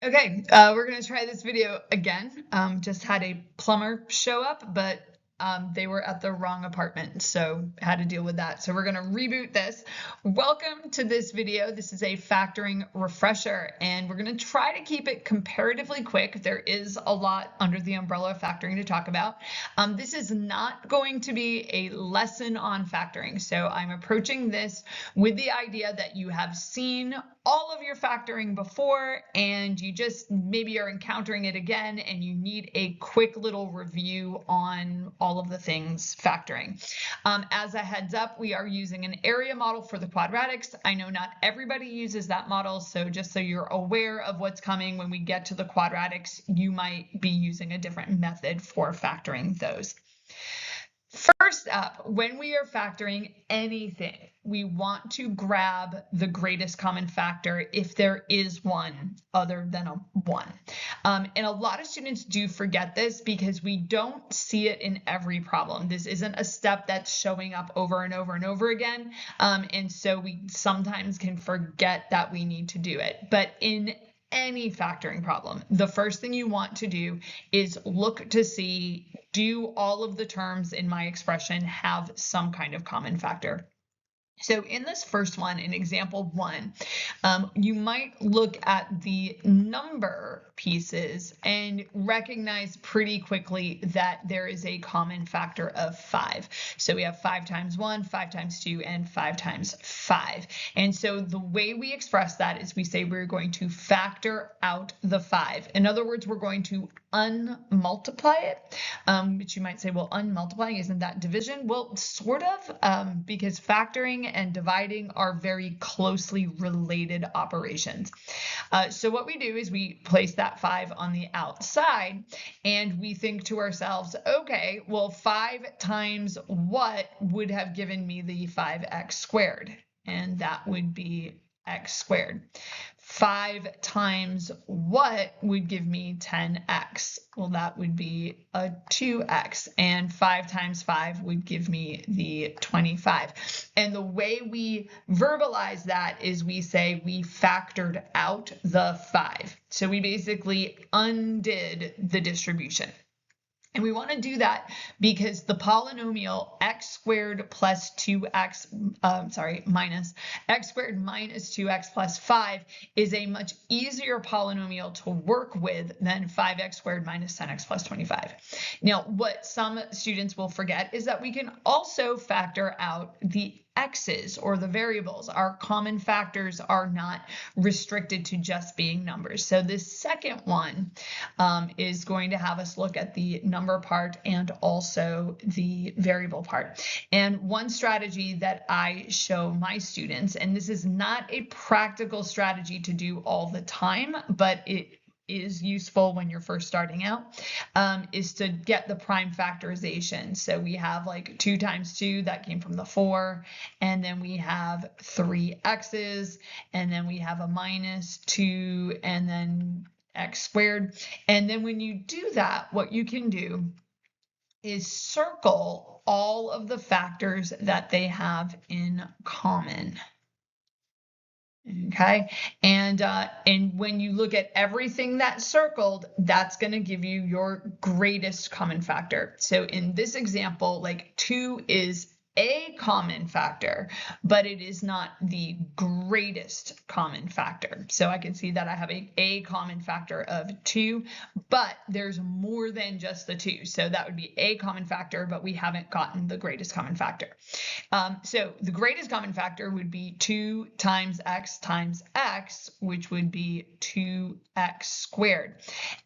Okay, we're gonna try this video again. Just had a plumber show up, but they were at the wrong apartment, so had to deal with that. So we're gonna reboot this. Welcome to this video. This is a factoring refresher, and we're gonna try to keep it comparatively quick. There is a lot under the umbrella of factoring to talk about. This is not going to be a lesson on factoring, so I'm approaching this with the idea that you have seen all of your factoring before and you just maybe are encountering it again and you need a quick little review on all of the things factoring. As a heads up, we are using an area model for the quadratics. I know not everybody uses that model, so just so you're aware of what's coming when we get to the quadratics, you might be using a different method for factoring those. First up, when we are factoring anything, we want to grab the greatest common factor if there is one other than a 1. And a lot of students do forget this because we don't see it in every problem. This isn't a step that's showing up over and over and over again. And so we sometimes can forget that we need to do it. But in any factoring problem, the first thing you want to do is look to see, do all of the terms in my expression have some kind of common factor? So in this first one, in example 1, you might look at the number pieces and recognize pretty quickly that there is a common factor of 5. So we have 5 times 1, 5 times 2, and 5 times 5. And so the way we express that is we say we're going to factor out the 5. In other words, we're going to unmultiply it, which you might say, well, unmultiplying, isn't that division? Well, sort of, because factoring and dividing are very closely related operations. So what we do is we place that 5 on the outside and we think to ourselves, okay, well, 5 times what would have given me the 5x squared? And that would be x squared. 5 times what would give me 10x? Well, that would be a 2x, and 5 times 5 would give me the 25. And the way we verbalize that is we say we factored out the 5. So we basically undid the distribution. And we want to do that because the polynomial x squared plus 2x, minus x squared minus 2x plus 5 is a much easier polynomial to work with than 5x squared minus 10x plus 25. Now, what some students will forget is that we can also factor out the x's, or the variables. Our common factors are not restricted to just being numbers. So this second one is going to have us look at the number part and also the variable part. And one strategy that I show my students, and this is not a practical strategy to do all the time, but it is useful when you're first starting out, is to get the prime factorization. So we have like 2 times 2, that came from the 4, and then we have 3 x's, and then we have a minus 2, and then x squared. And then when you do that, what you can do is circle all of the factors that they have in common. Okay, and when you look at everything that's circled, that's going to give you your greatest common factor. So in this example, like 2 is a common factor, but it is not the greatest common factor. So I can see that I have a common factor of 2, but there's more than just the 2. So that would be a common factor, but we haven't gotten the greatest common factor. So the greatest common factor would be 2 times x, which would be 2x squared.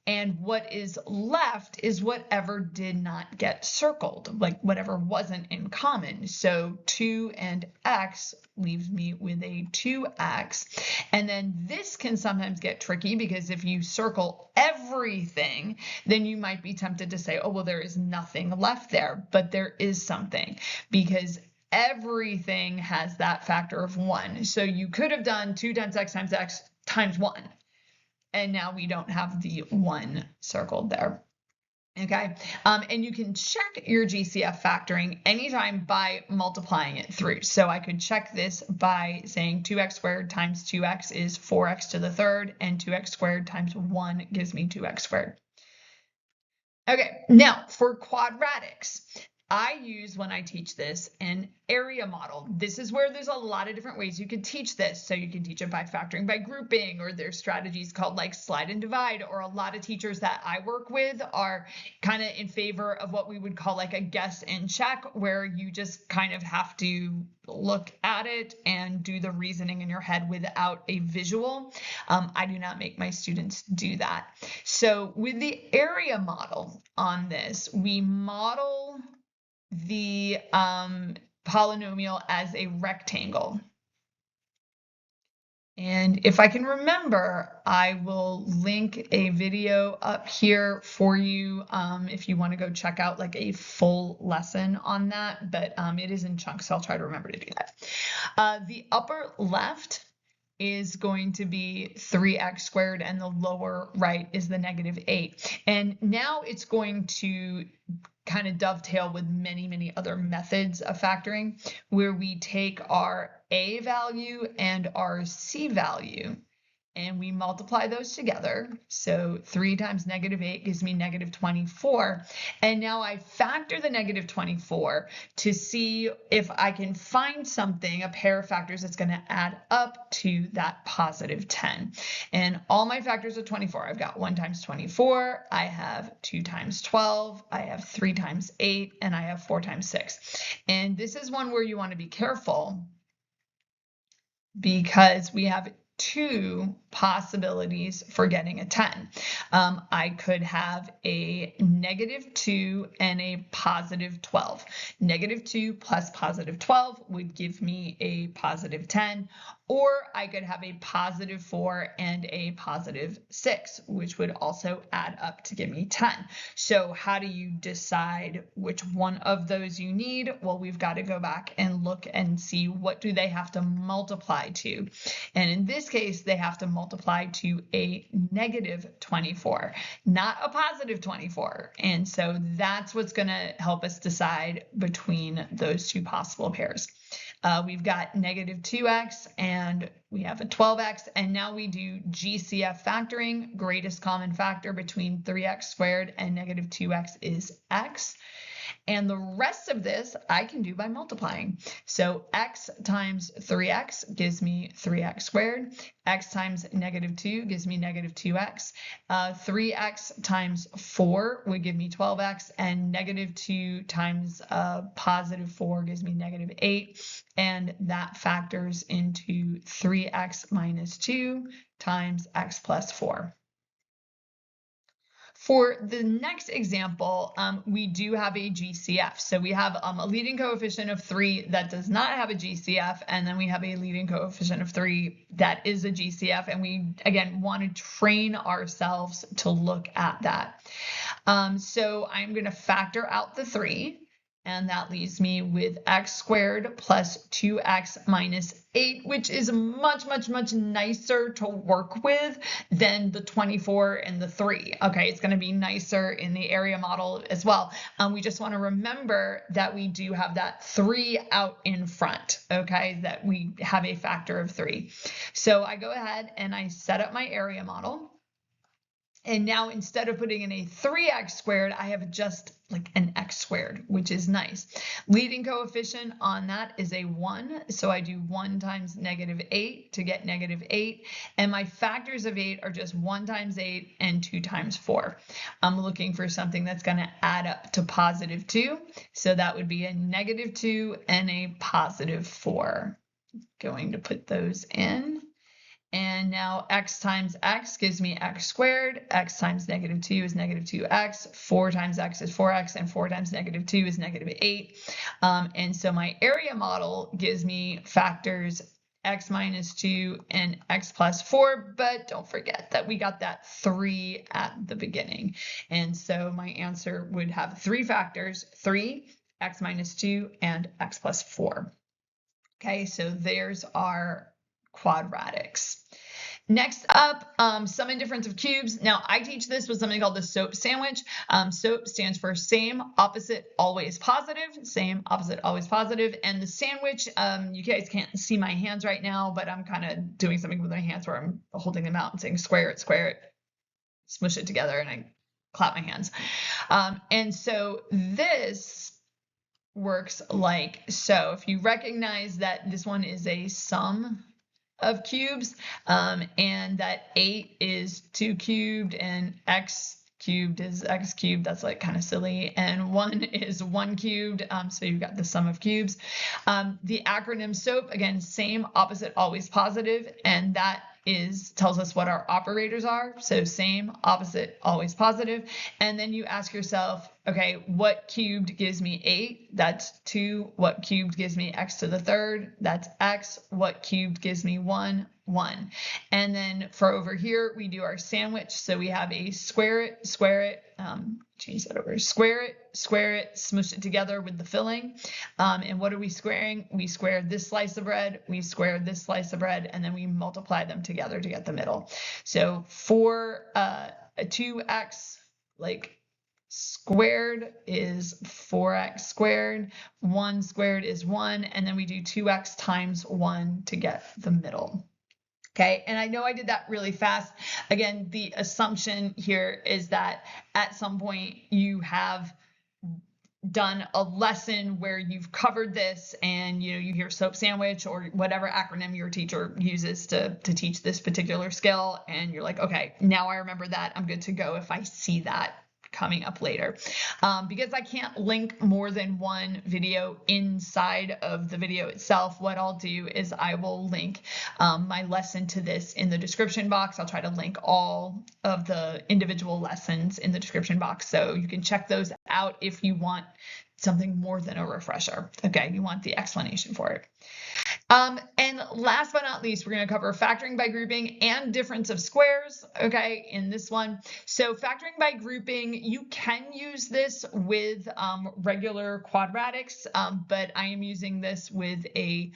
And what is left is whatever did not get circled, like whatever wasn't in common. So 2 and x leaves me with a 2x. And then this can sometimes get tricky because if you circle everything, then you might be tempted to say, oh, well, there is nothing left there, but there is something, because everything has that factor of 1. So you could have done 2 times x times 1. And now we don't have the 1 circled there. Okay, and you can check your GCF factoring anytime by multiplying it through. So I could check this by saying 2x squared times 2x is 4x to the third, and 2x squared times 1 gives me 2x squared. Okay, now for quadratics, I use, when I teach this, an area model. This is where there's a lot of different ways you can teach this. So you can teach it by factoring by grouping, or there's strategies called like slide and divide, or a lot of teachers that I work with are kind of in favor of what we would call like a guess and check, where you just kind of have to look at it and do the reasoning in your head without a visual. I do not make my students do that. So with the area model on this, we model the polynomial as a rectangle. And if I can remember, I will link a video up here for you if you want to go check out like a full lesson on that, but it is in chunks, so I'll try to remember to do that. The upper left is going to be 3x squared, and the lower right is the -8. And now it's going to kind of dovetail with many other methods of factoring, where we take our a value and our c value and we multiply those together. So 3 times -8 gives me -24. And now I factor the -24 to see if I can find something, a pair of factors that's going to add up to that +10. And all my factors are 24. I've got 1 times 24, I have 2 times 12, I have 3 times 8, and I have 4 times 6. And this is one where you want to be careful, because we have 2 possibilities for getting a 10. I could have a -2 and a +12. -2 plus +12 would give me a +10, or I could have a +4 and a +6, which would also add up to give me 10. So how do you decide which one of those you need? Well, we've got to go back and look and see what do they have to multiply to. And in this case, they have to multiply to a -24, not a +24. And so that's what's going to help us decide between those 2 possible pairs. We've got -2x and we have a 12x, and now we do GCF factoring. Greatest common factor between 3x squared and -2x is x. And the rest of this I can do by multiplying. So x times 3x gives me 3x squared. X times -2 gives me -2x. 3x times 4 would give me 12x, and -2 times +4 gives me -8. And that factors into 3x minus 2 times x plus 4. For the next example, we do have a GCF. So we have a leading coefficient of 3 that does not have a GCF, and then we have a leading coefficient of 3 that is a GCF, and we, again, want to train ourselves to look at that. So I'm going to factor out the 3, and that leaves me with x squared plus 2x minus 8, which is much nicer to work with than the 24 and the 3. Okay, it's going to be nicer in the area model as well. We just want to remember that we do have that 3 out in front, okay, that we have a factor of 3. So I go ahead and I set up my area model. And now instead of putting in a 3x squared, I have just like an x squared, which is nice. Leading coefficient on that is a 1. So I do 1 times -8 to get -8. And my factors of 8 are just 1 times 8 and 2 times 4. I'm looking for something that's going to add up to +2. So that would be a -2 and a +4. Going to put those in. And now x times x gives me x squared. X times -2 is -2x. 4 times x is 4x, and 4 times -2 is -8. And so my area model gives me factors x minus 2 and x plus 4, but don't forget that we got that 3 at the beginning. And so my answer would have 3 factors: 3, x minus 2, and x plus 4. Okay, so there's our quadratics. Next up, sum and difference of cubes. Now, I teach this with something called the SOAP sandwich. SOAP stands for same, opposite, always positive. Same, opposite, always positive. And the sandwich, you guys can't see my hands right now, but I'm kind of doing something with my hands where I'm holding them out and saying square it, smush it together, and I clap my hands. And so this works like so. If you recognize that this one is a sum of cubes, and that 8 is 2 cubed and x cubed is x cubed, that's like kind of silly, and 1 is 1 cubed, so you've got the sum of cubes. The acronym SOAP, again, same, opposite, always positive, and that tells us what our operators are. So same, opposite, always positive. And then you ask yourself, okay, what cubed gives me 8? That's 2. What cubed gives me x to the third? That's x. What cubed gives me 1? 1. And then for over here, we do our sandwich. So we have a square it, change that over, square it, smush it together with the filling. And what are we squaring? We square this slice of bread, we square this slice of bread, and then we multiply them together to get the middle. So for a 2x, like squared is 4x squared, 1 squared is 1, and then we do 2x times 1 to get the middle. Okay, and I know I did that really fast. Again, the assumption here is that at some point you have done a lesson where you've covered this, and you hear SOAP sandwich or whatever acronym your teacher uses to teach this particular skill, and you're like, okay, now I remember that. I'm good to go if I see that coming up later. Because I can't link more than one video inside of the video itself, what I'll do is I will link my lesson to this in the description box. I'll try to link all of the individual lessons in the description box, so you can check those out if you want something more than a refresher. Okay, you want the explanation for it. And last but not least, we're going to cover factoring by grouping and difference of squares, okay, in this one. So factoring by grouping, you can use this with regular quadratics, but I am using this with a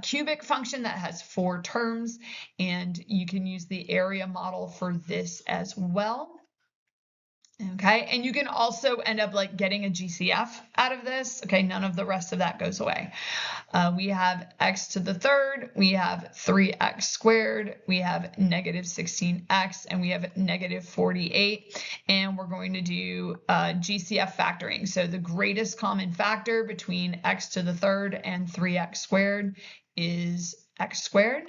cubic function that has 4 terms, and you can use the area model for this as well. Okay, and you can also end up like getting a GCF out of this. Okay, none of the rest of that goes away. We have x to the third, we have 3x squared, we have negative 16x, and we have negative 48. And we're going to do GCF factoring. So the greatest common factor between x to the third and 3x squared is x squared.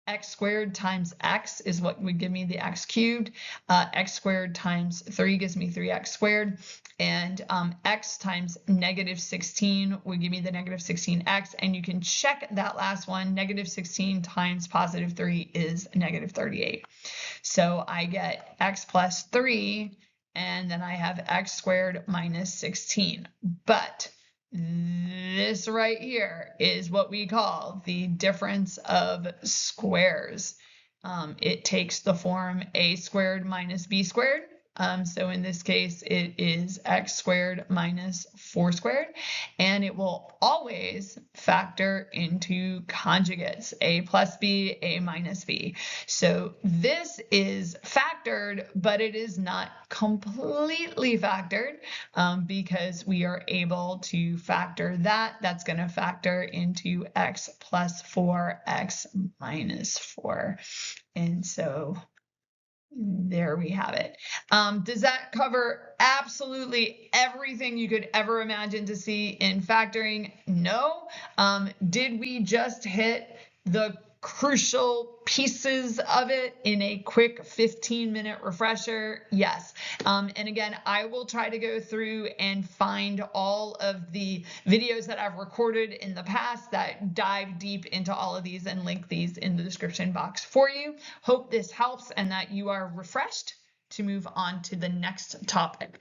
X squared times x is what would give me the x cubed. X squared times 3 gives me 3x squared. And x times negative 16 would give me the negative 16x. And you can check that last one. Negative 16 times positive 3 is negative 38. So I get x plus 3, and then I have x squared minus 16. But this right here is what we call the difference of squares. It takes the form a squared minus b squared. So in this case, it is x squared minus 4 squared, and it will always factor into conjugates, a plus b, a minus b. So this is factored, but it is not completely factored because we are able to factor that. That's going to factor into x plus 4, x minus 4. And so there we have it. Does that cover absolutely everything you could ever imagine to see in factoring? No. Did we just hit the crucial pieces of it in a quick 15-minute refresher? Yes. And again, I will try to go through and find all of the videos that I've recorded in the past that dive deep into all of these and link these in the description box for you. Hope this helps and that you are refreshed to move on to the next topic.